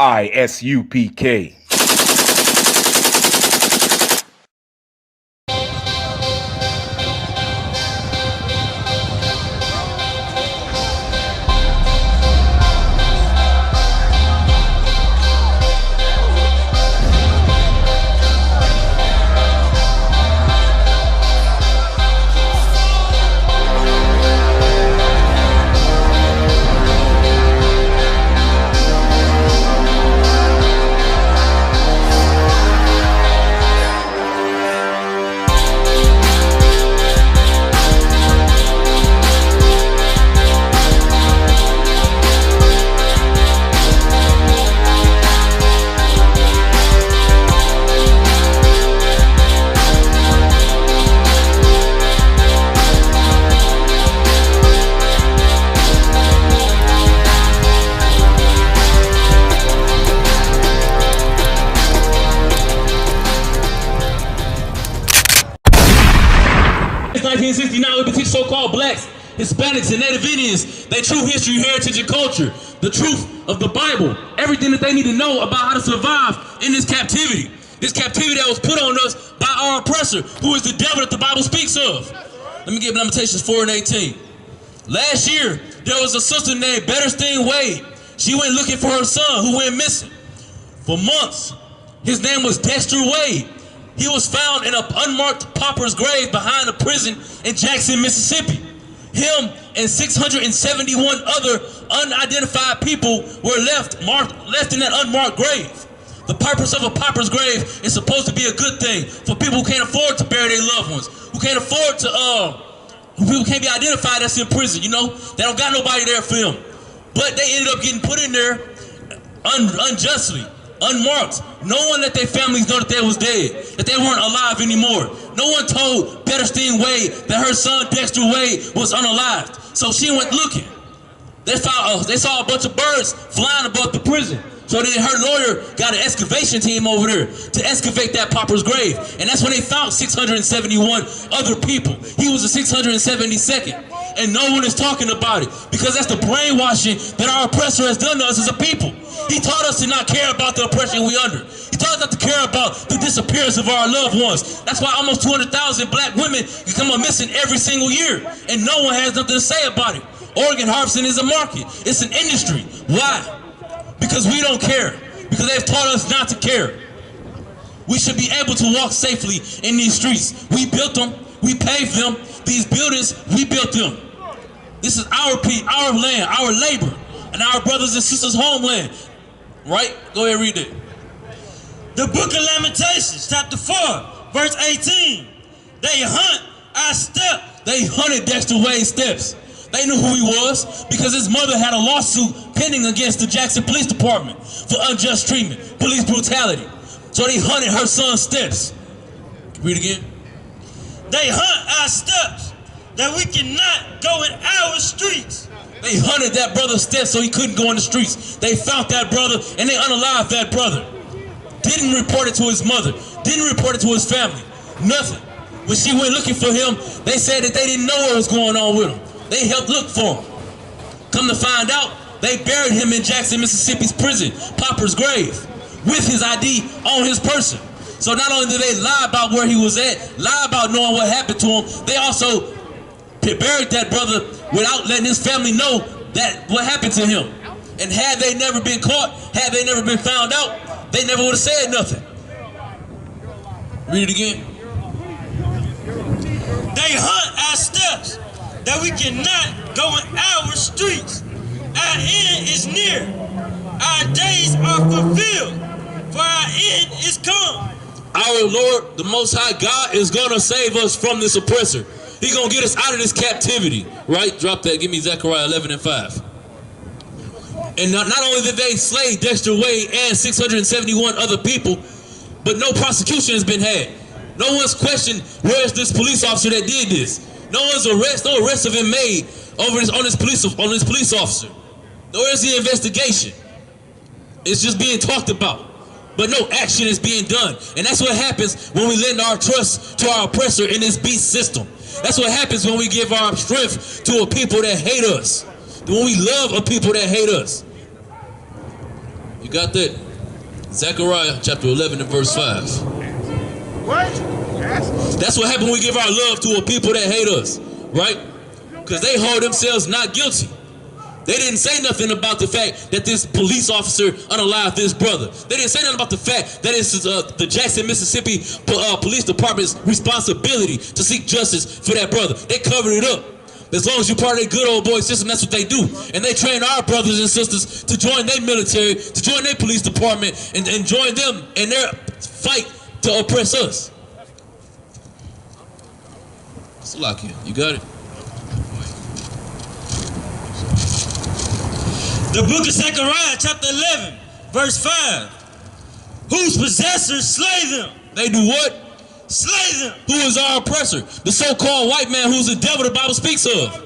ISUPK. We can teach so-called blacks, Hispanics, and Native Indians their true history, heritage, and culture, the truth of the Bible, everything that they need to know about how to survive in this captivity that was put on us by our oppressor, who is the devil that the Bible speaks of. Let me give Lamentations 4:18. Last year, there was a sister named Betterstein Wade. She went looking for her son who went missing for months. His name was Dexter Wade. He was found in an unmarked pauper's grave behind a prison in Jackson, Mississippi. Him and 671 other unidentified people were left in that unmarked grave. The purpose of a pauper's grave is supposed to be a good thing for people who can't afford to bury their loved ones, who can't afford to, who can't be identified that's in prison, you know? They don't got nobody there for them. But they ended up getting put in there unjustly. Unmarked. No one let their families know that they was dead, that they weren't alive anymore. No one told Betterstein Wade that her son Dexter Wade was unalived. So she went looking. They saw a bunch of birds flying above the prison. So then her lawyer got an excavation team over there to excavate that pauper's grave. And that's when they found 671 other people. He was the 672nd. And no one is talking about it because that's the brainwashing that our oppressor has done to us as a people. He taught us to not care about the oppression we under. He taught us not to care about the disappearance of our loved ones. That's why almost 200,000 black women become missing every single year. And no one has nothing to say about it. Organ harvesting is a market. It's an industry. Why? Because we don't care. Because they've taught us not to care. We should be able to walk safely in these streets. We built them. We paved them. These buildings, we built them. This is our land, our labor, and our brothers and sisters' homeland. Right? Go ahead and read it. The book of Lamentations, chapter 4, verse 18. They hunt our step. They hunted Dexter Wade's steps. They knew who he was because his mother had a lawsuit pending against the Jackson Police Department for unjust treatment, police brutality. So they hunted her son's steps. Read again. They hunt our steps that we cannot go in our streets. They hunted that brother's steps so he couldn't go in the streets. They found that brother and they unalived that brother. Didn't report it to his mother. Didn't report it to his family. Nothing. When she went looking for him, they said that they didn't know what was going on with him. They helped look for him. Come to find out, they buried him in Jackson, Mississippi's prison, pauper's grave, with his ID on his person. So not only did they lie about where he was at, lie about knowing what happened to him, they also buried that brother without letting his family know that what happened to him. And had they never been caught, had they never been found out, they never would have said nothing. Read it again. They hunt our steps that we cannot go in our streets. Our end is near. Our days are fulfilled, for our end is come. Our Lord, the Most High God, is going to save us from this oppressor. He's going to get us out of this captivity. Right? Drop that. Give me Zechariah 11:5. And not only did they slay Dexter Wade and 671 other people, but no prosecution has been had. No one's questioned where's this police officer that did this. No arrest have been made on this police officer. Where's the investigation? It's just being talked about, but no action is being done. And that's what happens when we lend our trust to our oppressor in this beast system. That's what happens when we give our strength to a people that hate us. When we love a people that hate us. You got that? Zechariah chapter 11 and verse 5. What? That's what happens when we give our love to a people that hate us, right? Because they hold themselves not guilty. They didn't say nothing about the fact that this police officer unalived this brother. They didn't say nothing about the fact that it's the Jackson, Mississippi Police Department's responsibility to seek justice for that brother. They covered it up. As long as you're part of their good old boy system, that's what they do. And they train our brothers and sisters to join their military, to join their police department, and join them in their fight to oppress us. Salakia, you got it? The book of Zechariah, chapter 11, verse 5. Whose possessors slay them. They do what? Slay them. Who is our oppressor? The so-called white man who's the devil the Bible speaks of.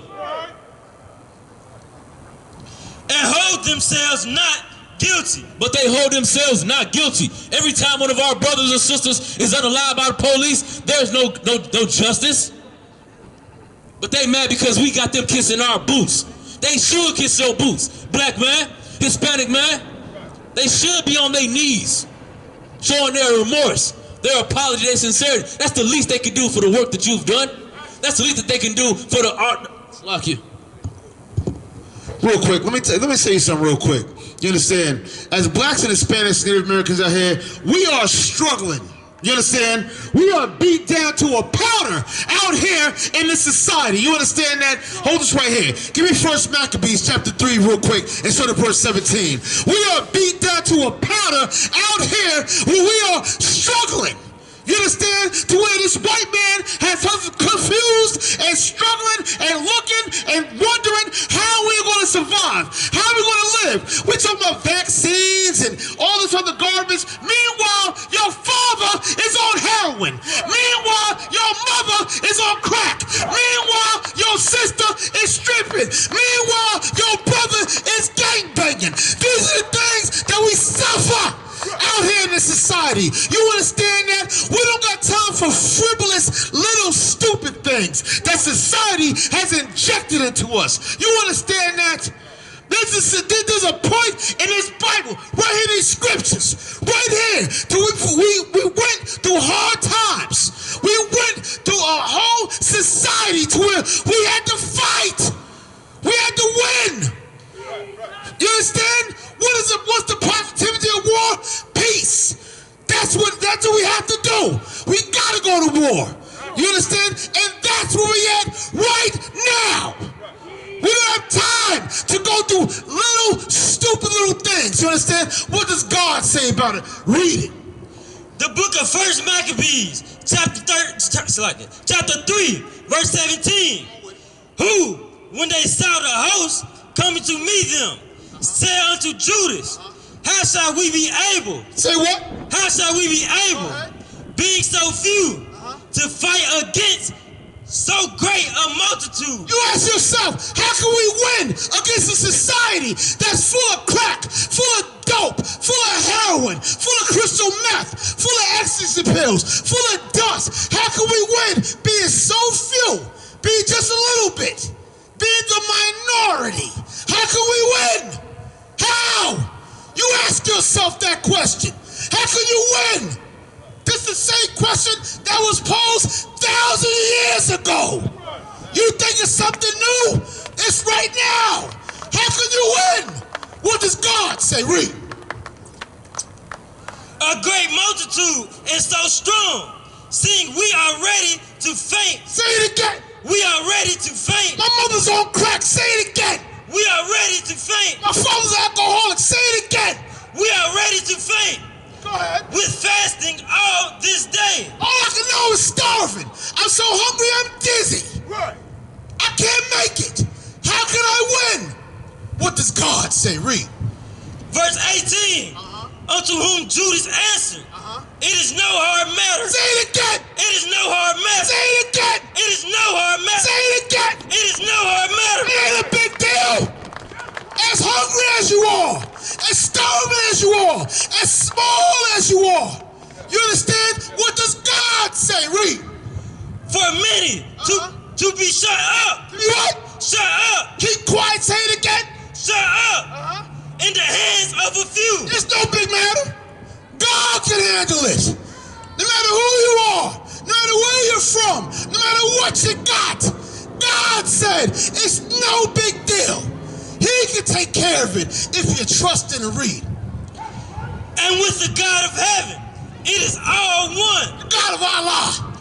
And hold themselves not guilty. But they hold themselves not guilty. Every time one of our brothers or sisters is unalived by the police, there's no justice. But they mad because we got them kissing our boots. They should kiss your boots. Black man, Hispanic man, they should be on their knees, showing their remorse, their apology, their sincerity. That's the least they can do for the work that you've done. That's the least that they can do for the art. Lock you. Real quick, let me say something real quick. You understand? As blacks and Hispanics, Native Americans out here, we are struggling. You understand? We are beat down to a powder out here in this society. You understand that? Hold this right here. Give me 1 Maccabees chapter 3 real quick and start at verse 17. We are beat down to a powder out here where we are struggling. You understand? To where this white man has confused and struggling and looking and wondering how we're going to survive, how we're going to live. We're talking about vaccines and all this other garbage. Meanwhile, your father is on heroin. Meanwhile, your mother is on crack. Meanwhile, your sister is stripping. Meanwhile, your brother is gangbanging. These are the things that we suffer out here in this society. You understand that? We don't got time for frivolous little stupid things that society has injected into us. You understand that? There's a point in this Bible, right here in these scriptures, right here. We went through hard times. We went through a whole society to where we had to fight. We had to win. You understand? What's the positivity of war? Peace. That's what we have to do. We gotta go to war. You understand? And that's where we at right now. We don't have time to go through stupid little things. You understand? What does God say about it? Read it. The book of 1 Maccabees, chapter 3, verse 17. Who, when they saw the host coming to meet them, said unto Judas, how shall we be able? Say what? How shall we be able, being so few, to fight against so great a multitude? You ask yourself, how can we win against a society that's full of crack, full of dope, full of heroin, full of crystal meth, full of ecstasy pills, full of dust? How can we win being so few, being just a little bit, being the minority? How can we win? How? You ask yourself that question. How can you win? This is the same question that was posed 1,000 years ago. You think it's something new? It's right now. How can you win? What does God say? Read. A great multitude is so strong, seeing we are ready to faint. Say it again. We are ready to faint. My mother's on crack. Say it again. We are ready to faint. My father's alcoholic. Say it again. We are ready to faint. Go ahead. With fasting all this day. All I can know is starving. I'm so hungry I'm dizzy. Right. I can't make it. How can I win? What does God say? Read. Verse 18. Unto whom Judas answered, it is no hard matter. Say it again. It is no hard matter. Say it again. It is no hard matter. Say it again. It is no hard matter. It ain't a big deal. As hungry as you are, as starving as you are, as small as you are. You understand? What does God say? Read. For many to be shut up. What? Shut up. Keep quiet. Say it again. Shut up. in the hands of a few. It's no big matter. God can handle it. No matter who you are, no matter where you're from, no matter what you got, God said it's no big deal. He can take care of it if you trust and read. And with the God of heaven, it is all one. The God of Allah.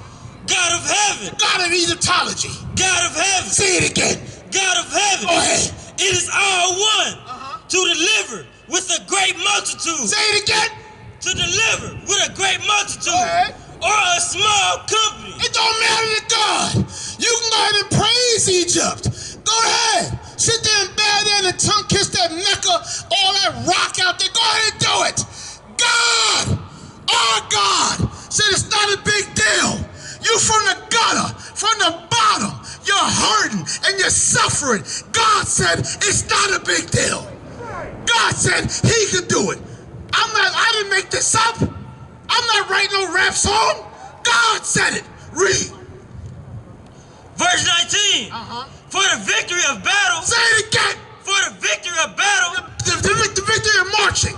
God of heaven. God of Egyptology. God of heaven. Say it again. God of heaven. Go ahead. It is all one to deliver with a great multitude. Say it again. To deliver with a great multitude. Go ahead. Or a small company. It don't matter to God. You can go ahead and praise Egypt. Go ahead. Sit there and bow down and tongue kiss that Mecca, all that rock out there. Go ahead and do it. God, our God, said it's not a big deal. You from the gutter, from the bottom, you're hurting and you're suffering. God said it's not a big deal. God said he could do it. I didn't make this up. I'm not writing no rap song. God said it. Read. Verse 19. For the victory of battle. Say it again. For the victory of battle. The victory of marching.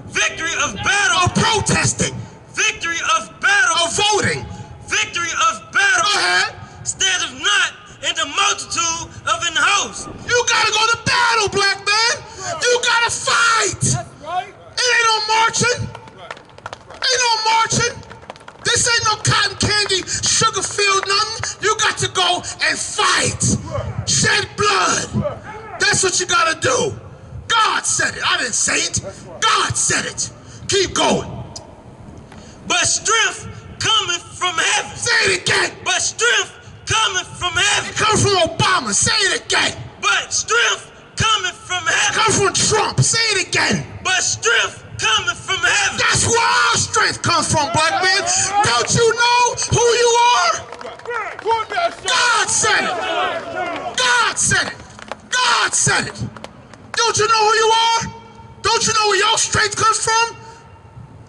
Victory of battle. Of protesting. Victory of battle. Of voting. Victory of battle. Go ahead. Standeth not in the multitude of an host. You gotta go to battle, black man. You gotta fight. That's right. It ain't no marching. Ain't no marching. This ain't no cotton candy, sugar field, nothing. You got to go and fight. Shed blood. That's what you gotta do. God said it. I didn't say it. God said it. Keep going. But strength cometh from heaven. Say it again. But strength cometh from heaven. It comes from Obama. Say it again. But strength cometh from It heaven. comes from Trump. Say it again. But strength cometh from heaven. That's where our strength comes from, black man. Don't you know who you are? God said it. God said it. God said it. Don't you know who you are? Don't you know where your strength comes from?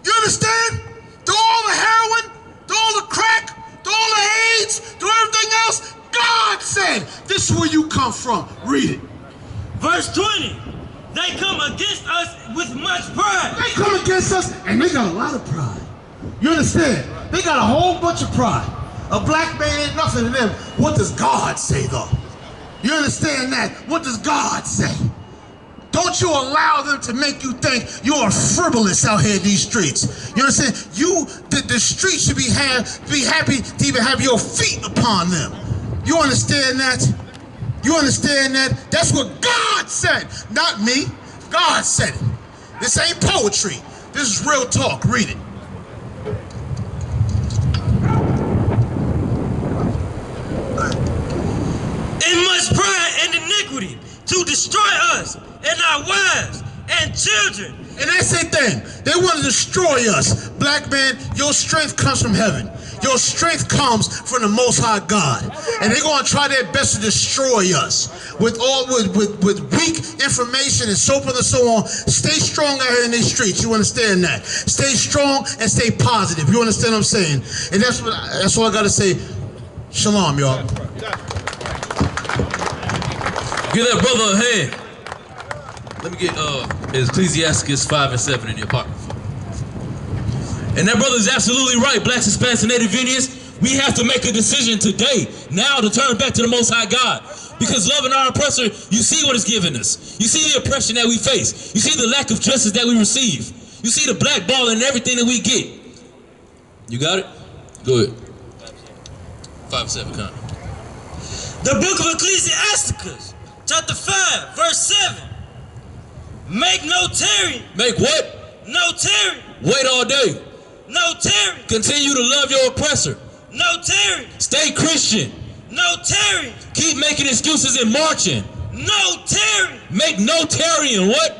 You understand? Do all the heroin, do all the crack, do all the AIDS, do everything else. God said, this is where you come from. Read it. Verse 20. They come against us with much pride. They come against us, and they got a lot of pride. You understand? They got a whole bunch of pride. A black man ain't nothing to them. What does God say, though? You understand that? What does God say? Don't you allow them to make you think you are frivolous out here in these streets. You understand? The streets should be happy to even have your feet upon them. You understand that? You understand that? That's what God said, not me. God said it. This ain't poetry. This is real talk. Read it. In much pride and iniquity to destroy us and our wives and children. And that's the thing. They want to destroy us. Black man, your strength comes from heaven. Your strength comes from the Most High God. And they're going to try their best to destroy us with weak information and so forth and so on. Stay strong out here in these streets. You understand that? Stay strong and stay positive. You understand what I'm saying? And that's all I got to say. Shalom, y'all. Give that brother a hand. Let me get Ecclesiastes 5 and 7 in your pocket. And that brother is absolutely right. Blacks, Hispanics, and Native Indians, we have to make a decision today, now, to turn back to the Most High God. Because loving our oppressor, you see what it's giving us. You see the oppression that we face. You see the lack of justice that we receive. You see the blackballing and everything that we get. You got it? Go ahead. 5-7, come. The book of Ecclesiasticus, chapter 5, verse 7. Make no tarrying. Make what? No tarrying. Wait all day. No tarrying. Continue to love your oppressor. No tarrying. Stay Christian. No tarrying. Keep making excuses and marching. No tarrying. Make no tarrying. What?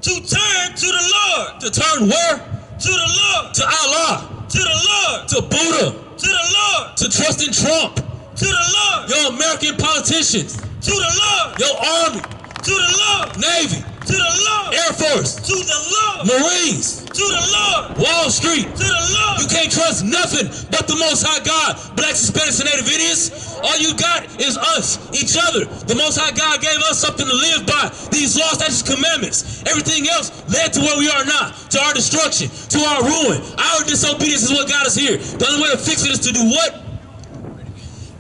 To turn to the Lord. To turn where? To the Lord. To Allah. To the Lord. To Buddha. To the Lord. To trust in Trump. To the Lord. Your American politicians. To the Lord. Your army. To the Lord. Navy. To To the Lord. Air Force. To the Lord. Marines. To the Lord. Wall Street. To the Lord. You can't trust nothing but the Most High God. Blacks, Hispanics, and Native Indians. All you got is us, each other. The Most High God gave us something to live by. These laws, statutes, commandments. Everything else led to where we are now, to our destruction, to our ruin. Our disobedience is what got us here. The only way to fix it is to do what?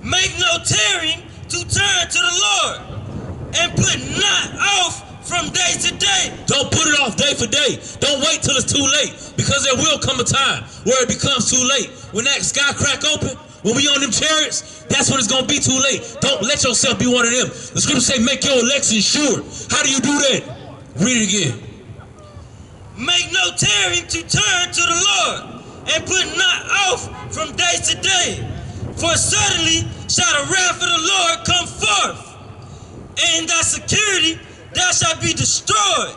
Make no tarrying to turn to the Lord, and put not off from day to day. Don't put it off day for day. Don't wait till it's too late, because there will come a time where it becomes too late. When that sky crack open, when we on them chariots, that's when it's going to be too late. Don't let yourself be one of them. The scriptures say make your election sure. How do you do that? Read it again. Make no tarrying to turn to the Lord, and put not off from day to day. For suddenly shall the wrath of the Lord come forth, and in thy security thou shalt be destroyed,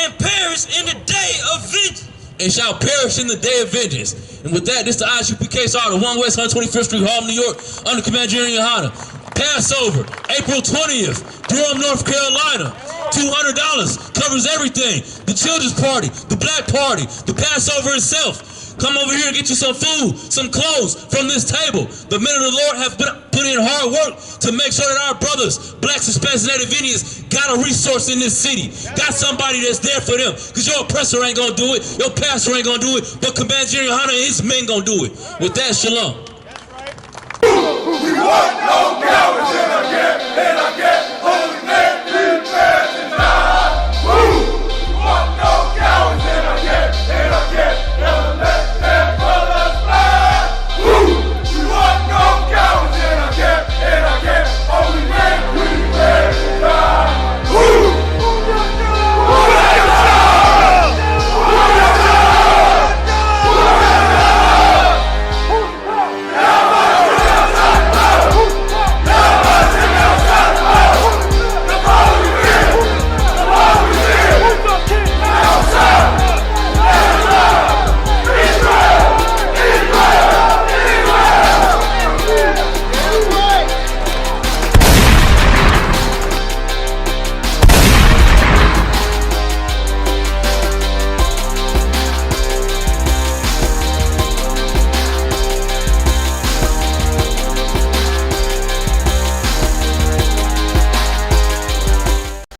and perish in the day of vengeance. And shall perish in the day of vengeance. And with that, this is the ISUPK the 1 West 125th Street, Harlem, New York, under Command General Yohana. Passover, April 20th, Durham, North Carolina. $200 covers everything. The Children's Party, the Black Party, the Passover itself. Come over here and get you some food, some clothes from this table. The men of the Lord have put in hard work to make sure that our brothers, Blacks, Hispanics, and Native Indians, got a resource in this city. Got somebody that's there for them. Because your oppressor ain't going to do it. Your pastor ain't going to do it. But Command General Yohana and his men going to do it. With that, shalom. We want no cowards in our camp,